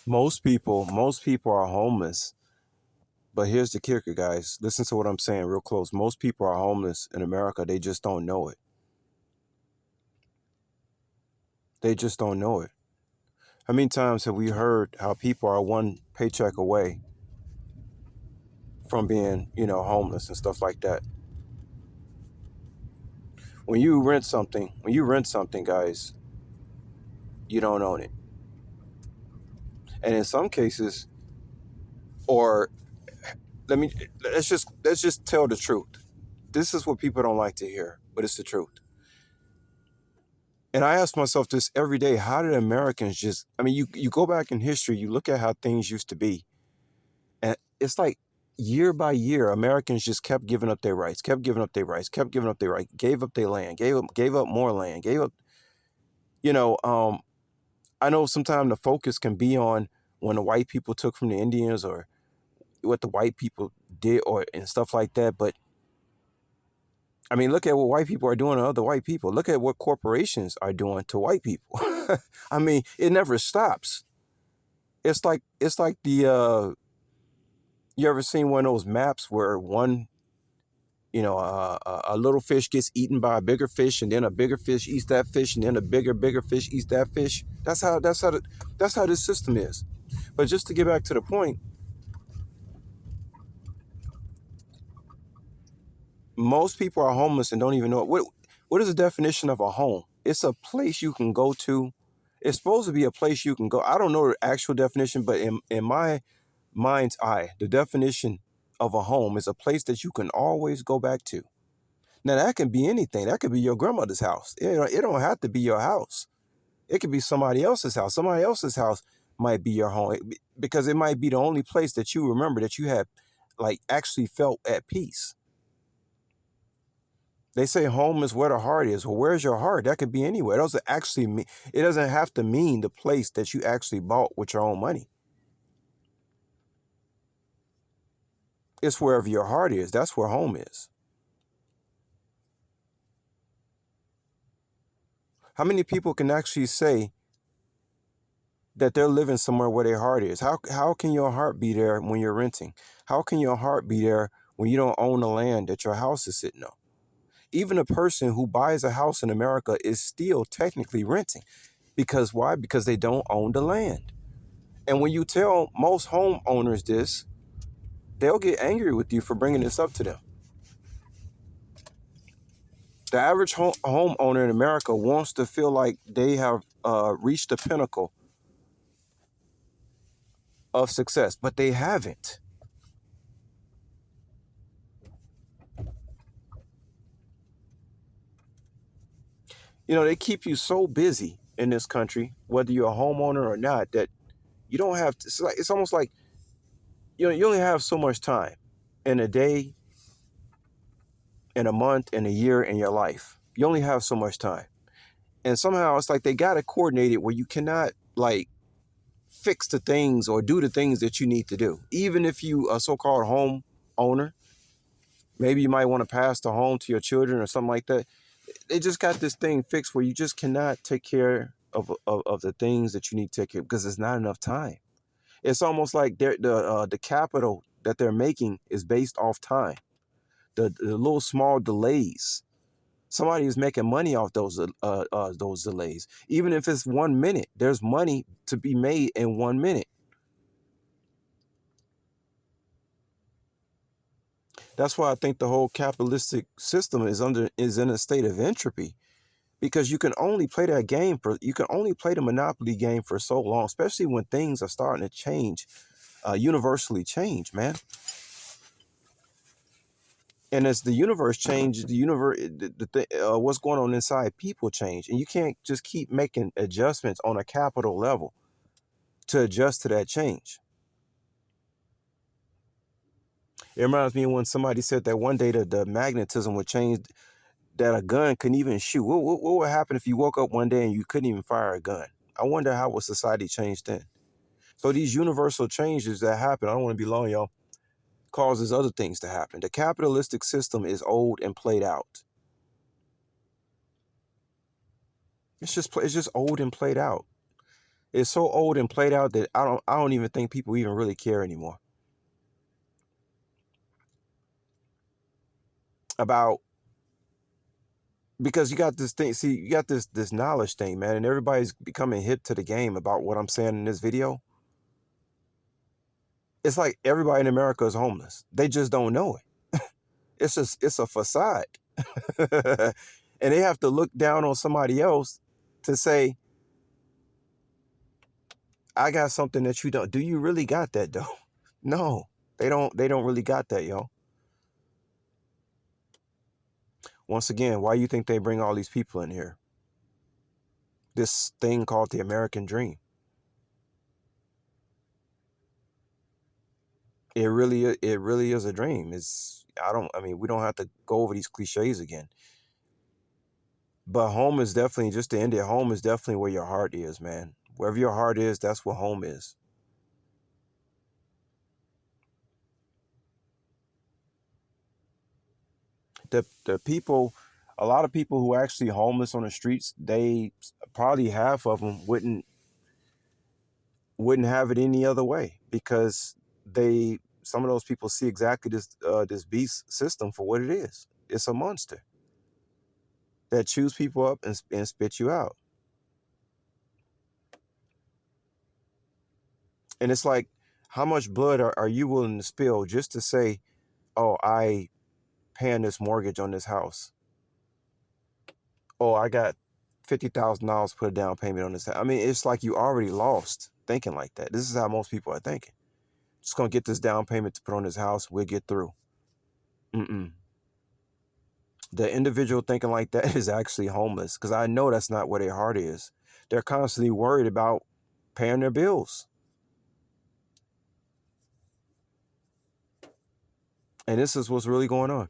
Most people are homeless. But here's the kicker, guys. Listen to what I'm saying real close. Most people are homeless in America. They just don't know it. They just don't know it. How many times have we heard how people are one paycheck away from being, homeless and stuff like that? When you rent something, guys, you don't own it. And in some cases, or let me let's just tell the truth. This is what people don't like to hear, but it's the truth. And I ask myself this every day: how did Americans just? I mean, you go back in history, you look at how things used to be, and it's like year by year, Americans just kept giving up their rights, kept giving up their rights, kept giving up their right, gave up their land, gave up more land, gave up. You know, um, I know sometimes the focus can be on when the white people took from the Indians or what the white people did or and stuff like that, but I mean, look at what white people are doing to other white people. Look at what corporations are doing to white people. I mean, it never stops. It's like the you ever seen one of those maps where one a little fish gets eaten by a bigger fish, and then a bigger fish eats that fish, and then a bigger fish eats that fish. That's how this system is. But just to get back to the point, most people are homeless and don't even know it. What is the definition of a home? It's a place you can go to. It's supposed to be a place you can go. I don't know the actual definition, but in my mind's eye, the definition of a home is a place that you can always go back to. Now that can be anything. That could be your grandmother's house. It don't have to be your house. It could be somebody else's house. Somebody else's house might be your home because it might be the only place that you remember that you had like actually felt at peace. They say home is where the heart is. Well, where's your heart? That could be anywhere. It doesn't actually mean, it doesn't have to mean the place that you actually bought with your own money. It's wherever your heart is. That's where home is. How many people can actually say that they're living somewhere where their heart is? How can your heart be there when you're renting? How can your heart be there when you don't own the land that your house is sitting on? Even a person who buys a house in America is still technically renting. Because why? Because they don't own the land. And when you tell most homeowners this, they'll get angry with you for bringing this up to them. The average homeowner in America wants to feel like they have reached the pinnacle of success, but they haven't. They keep you so busy in this country, whether you're a homeowner or not, that you don't have to. It's almost like you only have so much time in a day, in a month, in a year, in your life. You only have so much time, and somehow it's like they got to coordinate it where you cannot like fix the things or do the things that you need to do. Even if you a so-called home owner, maybe you might want to pass the home to your children or something like that. They just got this thing fixed where you just cannot take care of the things that you need to take care of because there's not enough time. It's almost like the capital that they're making is based off time. The little small delays. Somebody is making money off those delays. Even if it's 1 minute, there's money to be made in 1 minute. That's why I think the whole capitalistic system is in a state of entropy because you can only play the monopoly game for so long, especially when things are starting to change, universally change, man. And as the universe changes, what's going on inside people change, and you can't just keep making adjustments on a capital level to adjust to that change. It reminds me when somebody said that one day that the magnetism would change, that a gun couldn't even shoot. What would happen if you woke up one day and you couldn't even fire a gun? I wonder how would society change then. So these universal changes that happen, I don't want to be long, y'all, causes other things to happen. The capitalistic system is old and played out. It's just old and played out. It's so old and played out that I don't even think people even really care anymore about, because you got this thing. See, you got this knowledge thing, man, and everybody's becoming hip to the game about what I'm saying in this video. It's like everybody in America is homeless. They just don't know it. It's a facade. And they have to look down on somebody else to say, I got something that you don't. Do you really got that though? No, they don't really got that, yo. Once again, why you think they bring all these people in here? This thing called the American dream. It really is a dream. I mean, we don't have to go over these cliches again. But home is definitely, just to end it, home is definitely where your heart is, man. Wherever your heart is, that's where home is. The people, a lot of people who are actually homeless on the streets, they probably half of them wouldn't have it any other way, because some of those people see exactly this beast system for what it is. It's a monster that chews people up and spit you out. And it's like, how much blood are you willing to spill just to say, oh, I paying this mortgage on this house? Oh, I got $50,000 put a down payment on this house. I mean, it's like you already lost thinking like that. This is how most people are thinking. Just gonna get this down payment to put on this house. We'll get through. Mm-mm. The individual thinking like that is actually homeless, because I know that's not where their heart is. They're constantly worried about paying their bills. And this is what's really going on.